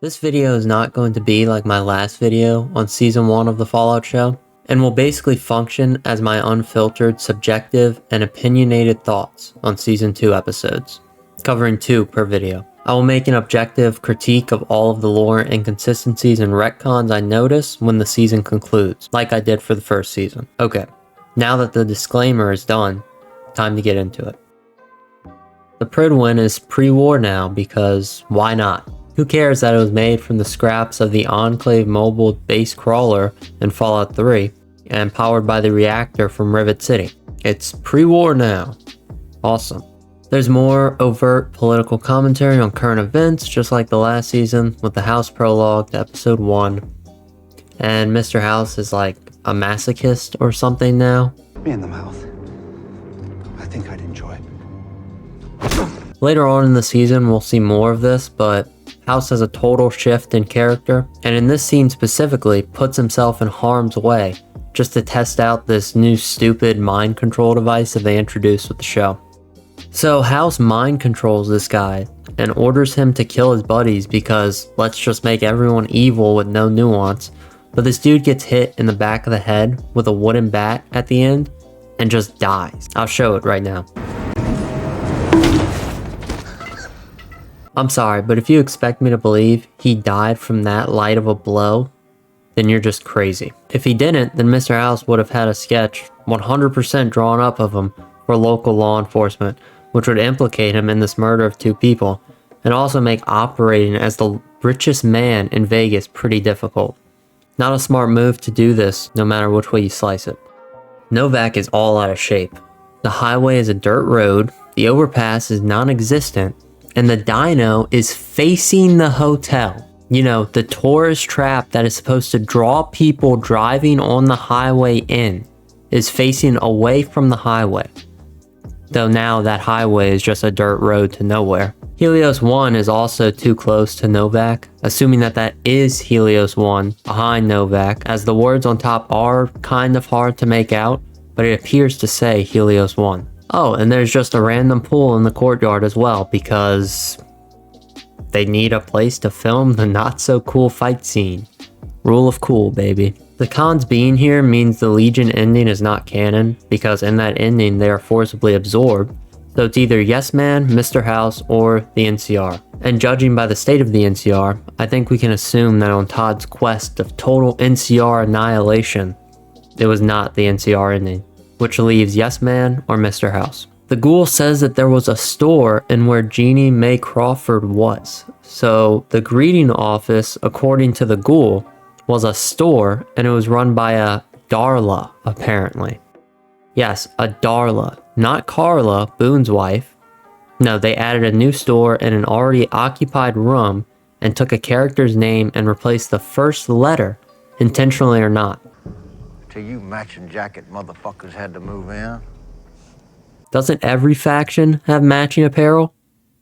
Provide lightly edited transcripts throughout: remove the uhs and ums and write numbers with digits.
This video is not going to be like my last video on season 1 of the Fallout show, and will basically function as my unfiltered, subjective, and opinionated thoughts on season 2 episodes, covering 2 per video. I will make an objective critique of all of the lore inconsistencies and retcons I notice when the season concludes, like I did for the first season. Okay, now that the disclaimer is done, time to get into it. The Prydwen is pre-war now because why not? Who cares that it was made from the scraps of the Enclave mobile base crawler in Fallout 3 and powered by the reactor from Rivet City? It's pre-war now. Awesome. There's more overt political commentary on current events, just like the last season, with the House prologue to episode 1. And Mr. House is like a masochist or something now. Me in the mouth. I think I'd enjoy. Later on in the season, we'll see more of this, but House has a total shift in character, and in this scene specifically, puts himself in harm's way just to test out this new stupid mind control device that they introduced with the show. So House mind controls this guy and orders him to kill his buddies because let's just make everyone evil with no nuance, but this dude gets hit in the back of the head with a wooden bat at the end and just dies. I'll show it right now. I'm sorry, but if you expect me to believe he died from that light of a blow, then you're just crazy. If he didn't, then Mr. House would have had a sketch 100% drawn up of him for local law enforcement, which would implicate him in this murder of 2 people, and also make operating as the richest man in Vegas pretty difficult. Not a smart move to do this, no matter which way you slice it. Novak is all out of shape. The highway is a dirt road, the overpass is non-existent, and the dyno is facing the hotel. You know, the tourist trap that is supposed to draw people driving on the highway in is facing away from the highway. Though now that highway is just a dirt road to nowhere. Helios 1 is also too close to Novak, assuming that that is Helios 1 behind Novak, as the words on top are kind of hard to make out, but it appears to say Helios 1. Oh, and there's just a random pool in the courtyard as well, because they need a place to film the not so cool fight scene. Rule of cool, baby. The cons being here means the Legion ending is not canon, because in that ending they are forcibly absorbed, so it's either Yes Man, Mr. House, or the NCR. And judging by the state of the NCR, I think we can assume that on Todd's quest of total NCR annihilation, it was not the NCR ending, which leaves Yes Man or Mr. House. The ghoul says that there was a store in where Jeannie Mae Crawford was, so the greeting office, according to the ghoul, was a store, and it was run by a Darla, apparently. Yes, a Darla, not Carla, Boone's wife. No, they added a new store in an already occupied room and took a character's name and replaced the first letter, intentionally or not. Till you matching jacket motherfuckers had to move in. Doesn't every faction have matching apparel?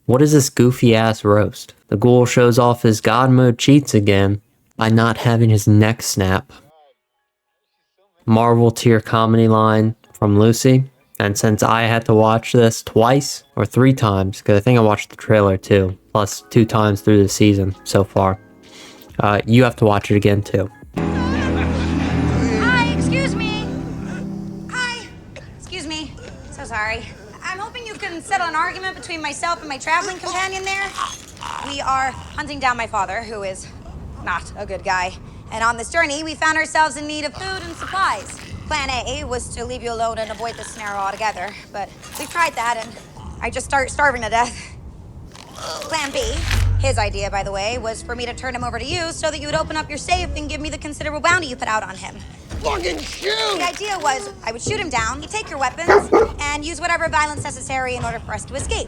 What is this goofy ass roast? The ghoul shows off his god mode cheats again by not having his neck snap. Marvel tier comedy line from Lucy. And since I had to watch this twice or 3 times, because I think I watched the trailer too, plus 2 times through the season so far, you have to watch it again too. Hi, excuse me. Hi, excuse me. So sorry. I'm hoping you can settle an argument between myself and my traveling companion there. We are hunting down my father, who is not a good guy. And on this journey, we found ourselves in need of food and supplies. Plan A was to leave you alone and avoid this scenario altogether, but we tried that and I just start starving to death. Plan B, his idea, by the way, was for me to turn him over to you so that you would open up your safe and give me the considerable bounty you put out on him. Fucking shoot! The idea was I would shoot him down, you take your weapons, and use whatever violence necessary in order for us to escape.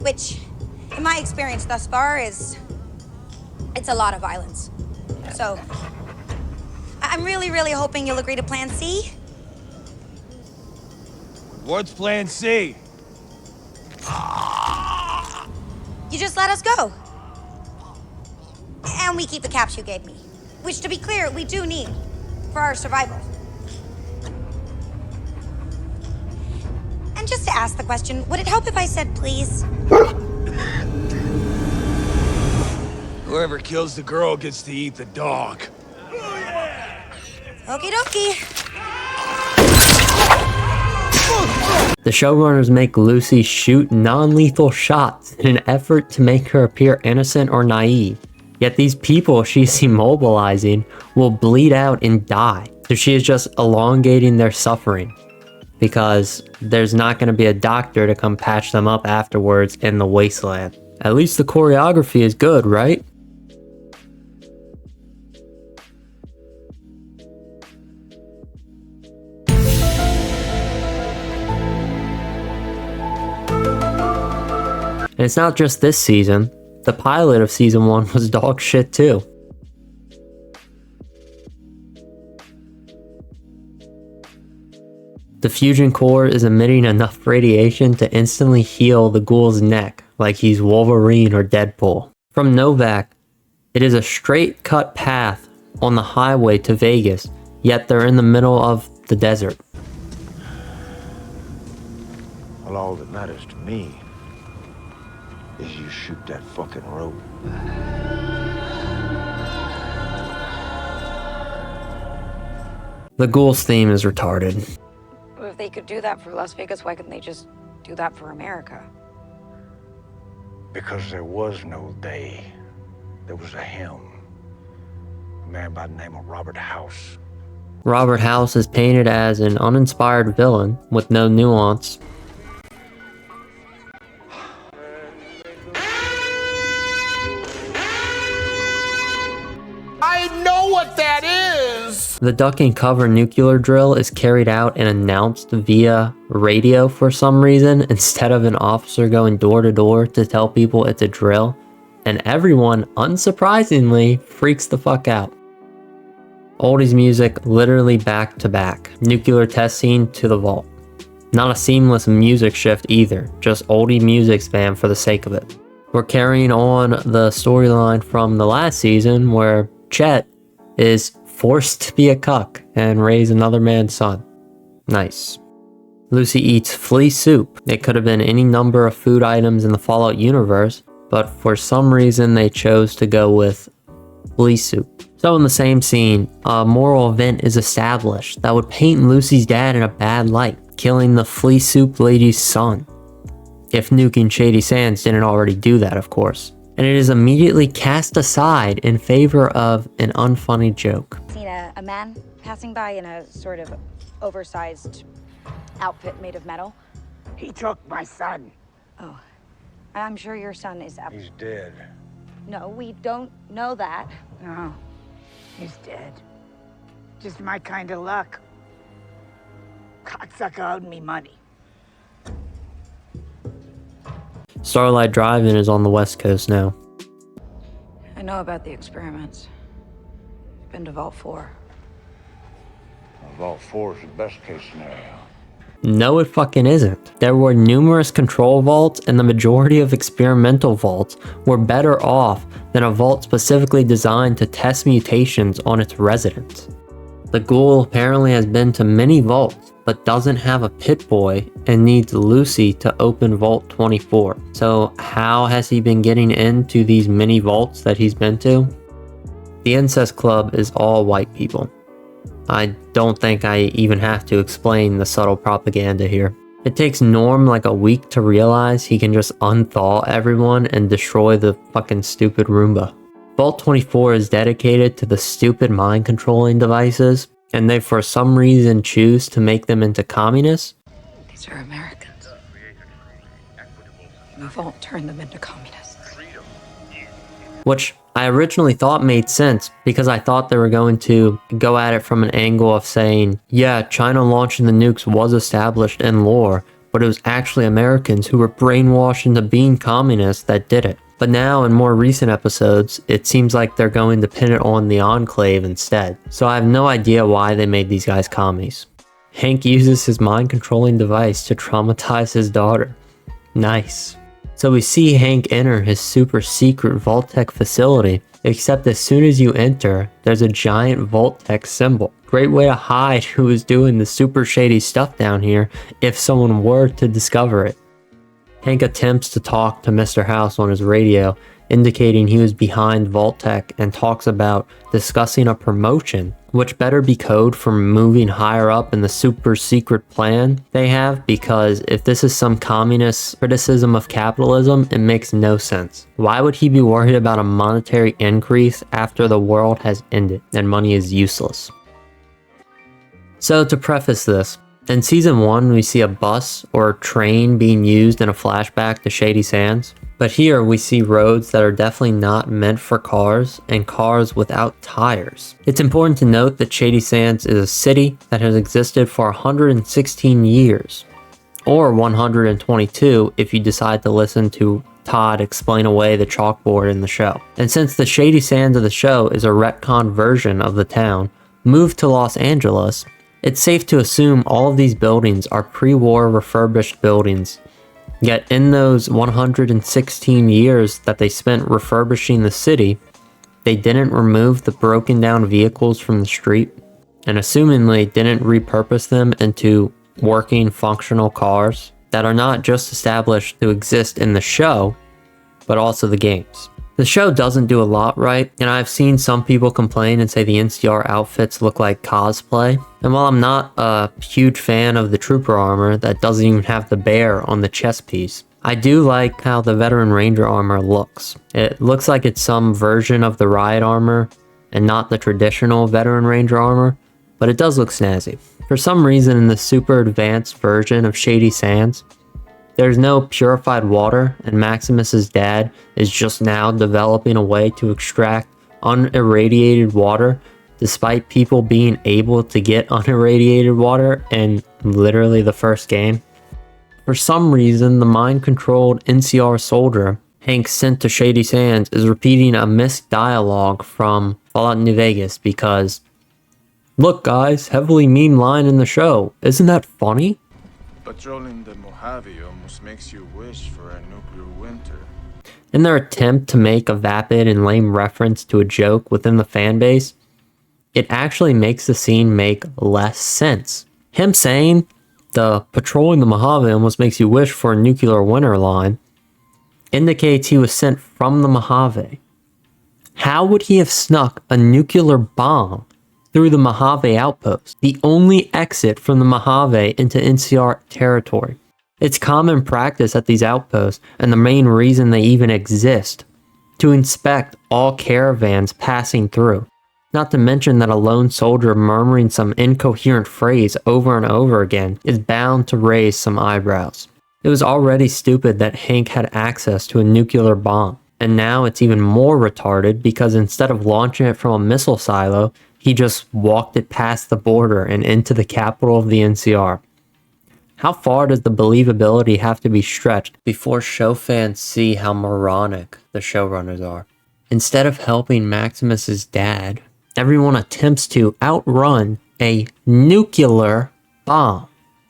Which, in my experience thus far, it's a lot of violence. So, I'm really, really hoping you'll agree to Plan C. What's Plan C? You just let us go. And we keep the caps you gave me. Which, to be clear, we do need for our survival. And just to ask the question, would it help if I said please? Whoever kills the girl gets to eat the dog. Okie dokie. The showrunners make Lucy shoot non-lethal shots in an effort to make her appear innocent or naive. Yet these people she's immobilizing will bleed out and die. So she is just elongating their suffering. Because there's not going to be a doctor to come patch them up afterwards in the wasteland. At least the choreography is good, right? And it's not just this season. The pilot of season 1 was dog shit too. The fusion core is emitting enough radiation to instantly heal the ghoul's neck like he's Wolverine or Deadpool. From Novak, it is a straight cut path on the highway to Vegas, yet they're in the middle of the desert. Well, all that matters to me is you shoot that fucking rope. The ghoul's theme is retarded. If they could do that for Las Vegas, why couldn't they just do that for America? Because there was no they. There was a him. A man by the name of Robert House. Robert House is painted as an uninspired villain with no nuance. I know what that is! The duck and cover nuclear drill is carried out and announced via radio for some reason instead of an officer going door to door to tell people it's a drill, and everyone, unsurprisingly, freaks the fuck out. Oldies music literally back to back. Nuclear test scene to the vault. Not a seamless music shift either, just oldie music spam for the sake of it. We're carrying on the storyline from the last season where Chet is forced to be a cuck and raise another man's son. Nice. Lucy eats flea soup. It could have been any number of food items in the Fallout universe, but for some reason they chose to go with flea soup. So in the same scene, a moral event is established that would paint Lucy's dad in a bad light, killing the flea soup lady's son. If nuking Shady Sands didn't already do that, of course. And it is immediately cast aside in favor of an unfunny joke. Seen a man passing by in a sort of oversized outfit made of metal. He took my son. Oh, I'm sure your son is... He's dead. No, we don't know that. No, he's dead. Just my kind of luck. Cocksucker owed me money. Starlight Drive-In is on the West Coast now. I know about the experiments. Been to Vault 4. Vault 4 is the best case scenario. No, it fucking isn't. There were numerous control vaults, and the majority of experimental vaults were better off than a vault specifically designed to test mutations on its residents. The ghoul apparently has been to many vaults, but doesn't have a pit boy and needs Lucy to open Vault 24. So how has he been getting into these many vaults that he's been to? The Incest Club is all white people. I don't think I even have to explain the subtle propaganda here. It takes Norm like a week to realize he can just unthaw everyone and destroy the fucking stupid Roomba. Vault 24 is dedicated to the stupid mind controlling devices, and they for some reason choose to make them into communists. These are Americans. The Vault turned them into communists. Which I originally thought made sense because I thought they were going to go at it from an angle of saying, yeah, China launching the nukes was established in lore, but it was actually Americans who were brainwashed into being communists that did it. But now in more recent episodes, it seems like they're going to pin it on the Enclave instead. So I have no idea why they made these guys commies. Hank uses his mind controlling device to traumatize his daughter. Nice. So we see Hank enter his super secret Vault-Tec facility, except as soon as you enter, there's a giant Vault-Tec symbol. Great way to hide who is doing the super shady stuff down here if someone were to discover it. Hank attempts to talk to Mr. House on his radio indicating he was behind Vault-Tec, and talks about discussing a promotion, which better be code for moving higher up in the super secret plan they have, because if this is some communist criticism of capitalism, it makes no sense. Why would he be worried about a monetary increase after the world has ended and money is useless? So to preface this, in season 1 we see a bus or a train being used in a flashback to Shady Sands. But here we see roads that are definitely not meant for cars, and cars without tires. It's important to note that Shady Sands is a city that has existed for 116 years, or 122 if you decide to listen to Todd explain away the chalkboard in the show. And since the Shady Sands of the show is a retcon version of the town moved to Los Angeles, it's safe to assume all of these buildings are pre-war refurbished buildings. Yet in those 116 years that they spent refurbishing the city, they didn't remove the broken down vehicles from the street, and assumingly didn't repurpose them into working functional cars that are not just established to exist in the show, but also the games. The show doesn't do a lot right, and I've seen some people complain and say the NCR outfits look like cosplay. And while I'm not a huge fan of the trooper armor that doesn't even have the bear on the chest piece, I do like how the veteran ranger armor looks. It looks like it's some version of the riot armor and not the traditional veteran ranger armor, but it does look snazzy. For some reason in the super advanced version of Shady Sands, there's no purified water, and Maximus's dad is just now developing a way to extract unirradiated water, despite people being able to get unirradiated water in literally the first game. For some reason, the mind-controlled NCR soldier Hank sent to Shady Sands is repeating a missed dialogue from Fallout New Vegas because, "Look guys, heavily mean line in the show, isn't that funny?" Patrolling the Mojave almost makes you wish for a nuclear winter. In their attempt to make a vapid and lame reference to a joke within the fanbase, it actually makes the scene make less sense. Him saying the patrolling the Mojave almost makes you wish for a nuclear winter line indicates he was sent from the Mojave. How would he have snuck a nuclear bomb through the Mojave outpost, the only exit from the Mojave into NCR territory? It's common practice at these outposts, and the main reason they even exist, to inspect all caravans passing through. Not to mention that a lone soldier murmuring some incoherent phrase over and over again is bound to raise some eyebrows. It was already stupid that Hank had access to a nuclear bomb, and now it's even more retarded because instead of launching it from a missile silo, he just walked it past the border and into the capital of the NCR. How far does the believability have to be stretched before show fans see how moronic the showrunners are? Instead of helping Maximus's dad, everyone attempts to outrun a nuclear bomb.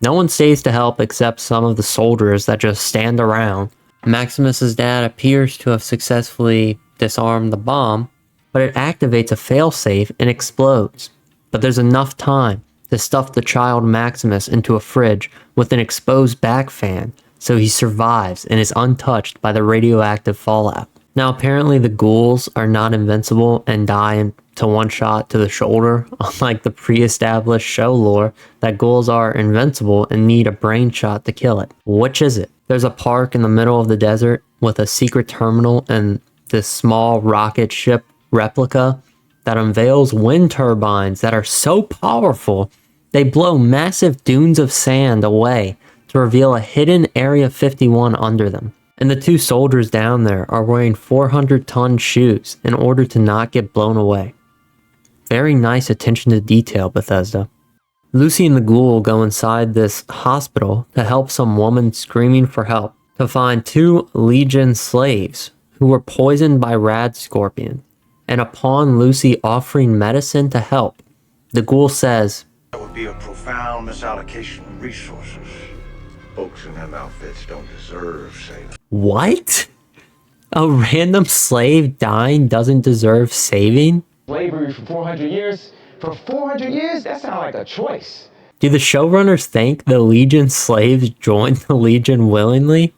No one stays to help except some of the soldiers that just stand around. Maximus's dad appears to have successfully disarmed the bomb, but it activates a failsafe and explodes. But there's enough time to stuff the child Maximus into a fridge with an exposed back fan, so he survives and is untouched by the radioactive fallout. Now apparently the ghouls are not invincible and die to one shot to the shoulder, unlike the pre-established show lore that ghouls are invincible and need a brain shot to kill it. Which is it? There's a park in the middle of the desert with a secret terminal and this small rocket ship replica that unveils wind turbines that are so powerful they blow massive dunes of sand away to reveal a hidden Area 51 under them. And the two soldiers down there are wearing 400-ton shoes in order to not get blown away. Very nice attention to detail, Bethesda. Lucy and the ghoul go inside this hospital to help some woman screaming for help, to find 2 Legion slaves who were poisoned by Rad Scorpion. And upon Lucy offering medicine to help, the ghoul says, That would be a profound misallocation of resources. Folks in them outfits don't deserve saving. What? A random slave dying doesn't deserve saving? Slavery for 400 years? For 400 years? That sounds like a choice. Do the showrunners think the Legion slaves joined the Legion willingly?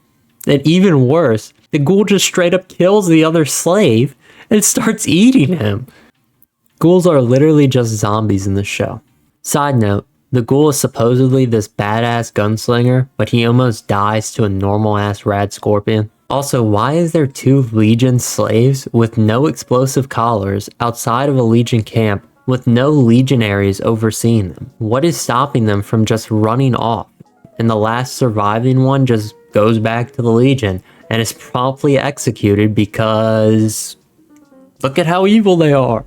And even worse, The ghoul just straight up kills the other slave and starts eating him. Ghouls are literally just zombies in this show. Side note, the ghoul is supposedly this badass gunslinger, but he almost dies to a normal ass rad scorpion. Also, why is there 2 Legion slaves with no explosive collars outside of a Legion camp with no legionaries overseeing them? What is stopping them from just running off? And the last surviving one just goes back to the Legion and is promptly executed because look at how evil they are.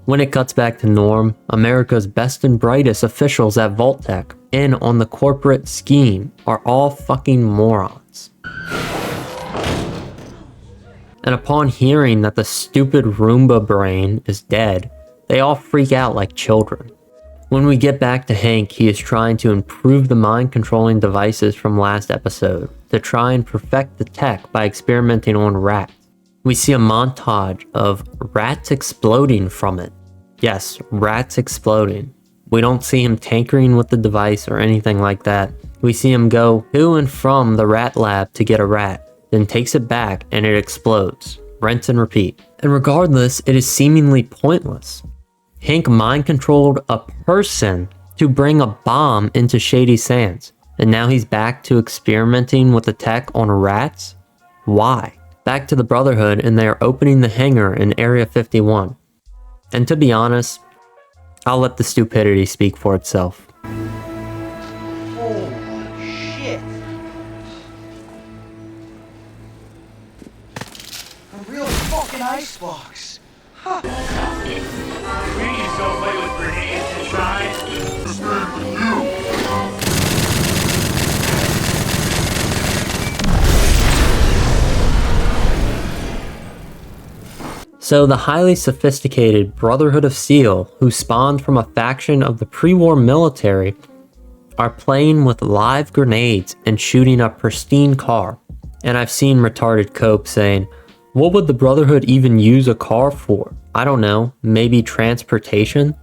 When it cuts back to Norm, America's best and brightest officials at Vault-Tec in on the corporate scheme are all fucking morons. And upon hearing that the stupid Roomba brain is dead, they all freak out like children. When we get back to Hank, he is trying to improve the mind-controlling devices from last episode to try and perfect the tech by experimenting on rats. We see a montage of rats exploding from it. Yes, rats exploding. We don't see him tinkering with the device or anything like that. We see him go to and from the rat lab to get a rat, then takes it back and it explodes. Rinse and repeat. And regardless, it is seemingly pointless. Hank mind-controlled a person to bring a bomb into Shady Sands, and now he's back to experimenting with the tech on rats? Why? Back to the Brotherhood, and they are opening the hangar in Area 51. And to be honest, I'll let the stupidity speak for itself. Holy shit. A real fucking icebox. Huh. We used to play with grenades inside. So the highly sophisticated Brotherhood of Steel, who spawned from a faction of the pre-war military, are playing with live grenades and shooting a pristine car. And I've seen retarded cope saying, what would the Brotherhood even use a car for? I don't know, maybe transportation?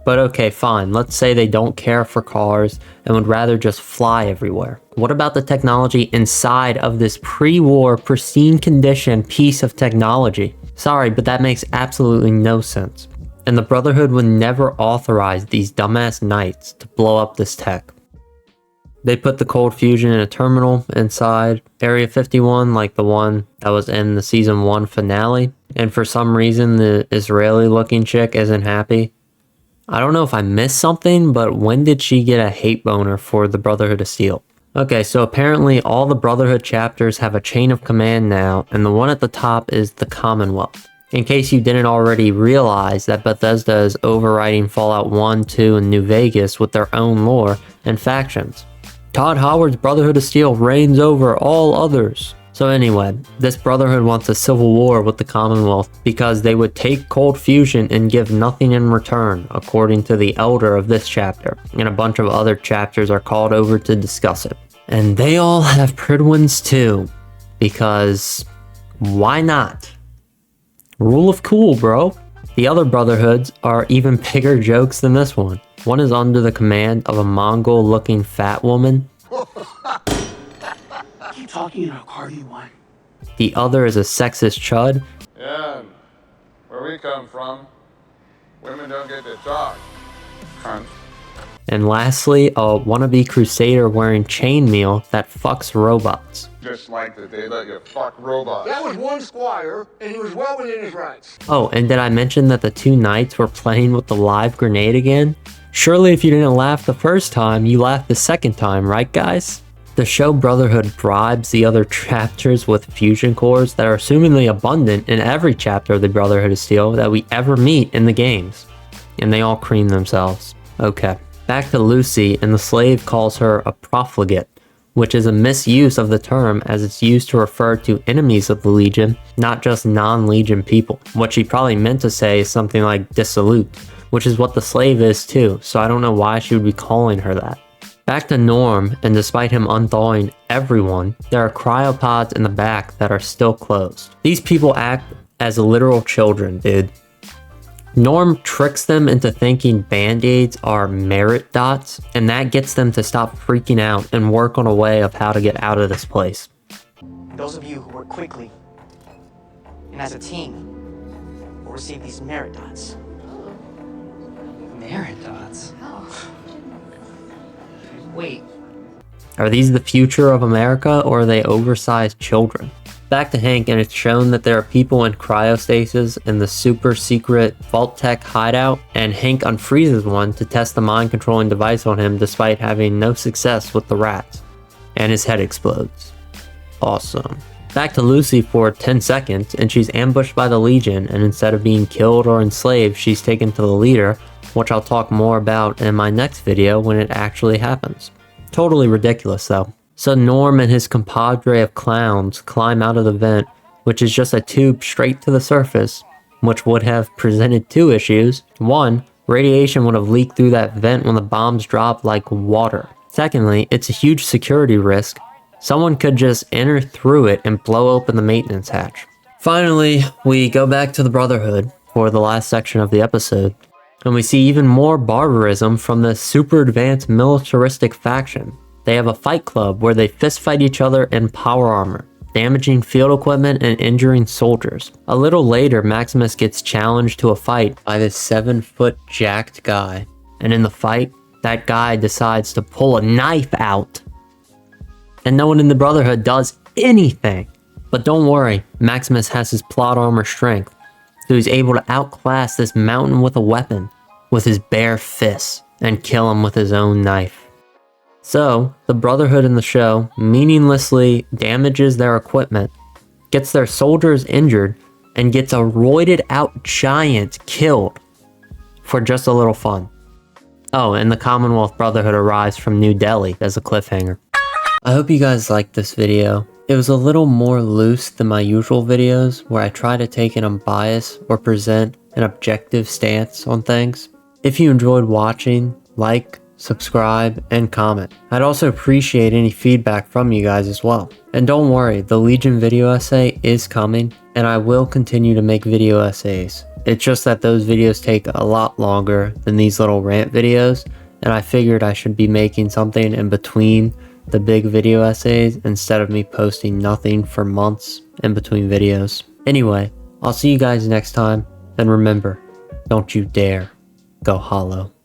But okay, fine, let's say they don't care for cars and would rather just fly everywhere. What about the technology inside of this pre-war, pristine condition piece of technology? Sorry, but that makes absolutely no sense. And the Brotherhood would never authorize these dumbass knights to blow up this tech. They put the cold fusion in a terminal inside Area 51, like the one that was in the Season 1 finale. And for some reason, the Israeli looking chick isn't happy. I don't know if I missed something, but when did she get a hate boner for the Brotherhood of Steel? Okay, so apparently all the Brotherhood chapters have a chain of command now, and the one at the top is the Commonwealth. In case you didn't already realize that Bethesda is overriding Fallout 1, 2, and New Vegas with their own lore and factions. Todd Howard's Brotherhood of Steel reigns over all others. So anyway, this Brotherhood wants a civil war with the Commonwealth because they would take cold fusion and give nothing in return, according to the elder of this chapter, and a bunch of other chapters are called over to discuss it. And they all have Pridwins too, because why not? Rule of cool, bro. The other Brotherhoods are even bigger jokes than this one. One is under the command of a Mongol-looking fat woman. Keep talking in our car, you want. The other is a sexist chud. Yeah, where we come from, women don't get to talk. Cunt. And lastly, a wannabe crusader wearing chainmail that fucks robots. Just like that they let you fuck robots. That was one squire, and he was well within his rights. Oh, and did I mention that the 2 knights were playing with the live grenade again? Surely if you didn't laugh the first time, you laughed the second time, right guys? The show Brotherhood bribes the other chapters with fusion cores that are assumingly abundant in every chapter of the Brotherhood of Steel that we ever meet in the games. And they all cream themselves. Okay. Back to Lucy, and the slave calls her a profligate, which is a misuse of the term as it's used to refer to enemies of the Legion, not just non-Legion people. What she probably meant to say is something like dissolute, which is what the slave is too, so I don't know why she would be calling her that. Back to Norm, and despite him unthawing everyone, there are cryopods in the back that are still closed. These people act as literal children, dude. Norm tricks them into thinking band-aids are merit dots, and that gets them to stop freaking out and work on a way of how to get out of this place. Those of you who work quickly And as a team, we'll receive these merit dots. Merit dots? Wait. Are these the future of America, or are they oversized children? Back to Hank, and it's shown that there are people in cryostasis in the super secret Vault Tech hideout, and Hank unfreezes one to test the mind controlling device on him despite having no success with the rats. And his head explodes. Awesome. Back to Lucy for 10 seconds, and she's ambushed by the Legion, and instead of being killed or enslaved, she's taken to the leader, which I'll talk more about in my next video when it actually happens. Totally ridiculous though. So Norm and his compadre of clowns climb out of the vent, which is just a tube straight to the surface, which would have presented two issues. One, radiation would have leaked through that vent when the bombs dropped like water. Secondly, it's a huge security risk. Someone could just enter through it and blow open the maintenance hatch. Finally, we go back to the Brotherhood for the last section of the episode, and we see even more barbarism from this super advanced militaristic faction. They have a fight club where they fist fight each other in power armor, damaging field equipment and injuring soldiers. A little later, Maximus gets challenged to a fight by this 7-foot jacked guy. And in the fight, that guy decides to pull a knife out. And no one in the Brotherhood does anything. But don't worry, Maximus has his plot armor strength, so he's able to outclass this mountain with a weapon, with his bare fists, and kill him with his own knife. So, the Brotherhood in the show meaninglessly damages their equipment, gets their soldiers injured, and gets a roided out giant killed for just a little fun. Oh, and the Commonwealth Brotherhood arrives from New Delhi as a cliffhanger. I hope you guys liked this video. It was a little more loose than my usual videos, where I try to take an unbiased or present an objective stance on things. If you enjoyed watching, like, subscribe, and comment. I'd also appreciate any feedback from you guys as well. And don't worry, the Legion video essay is coming, and I will continue to make video essays. It's just that those videos take a lot longer than these little rant videos, and I figured I should be making something in between the big video essays instead of me posting nothing for months in between videos. Anyway, I'll see you guys next time, and remember, don't you dare go hollow.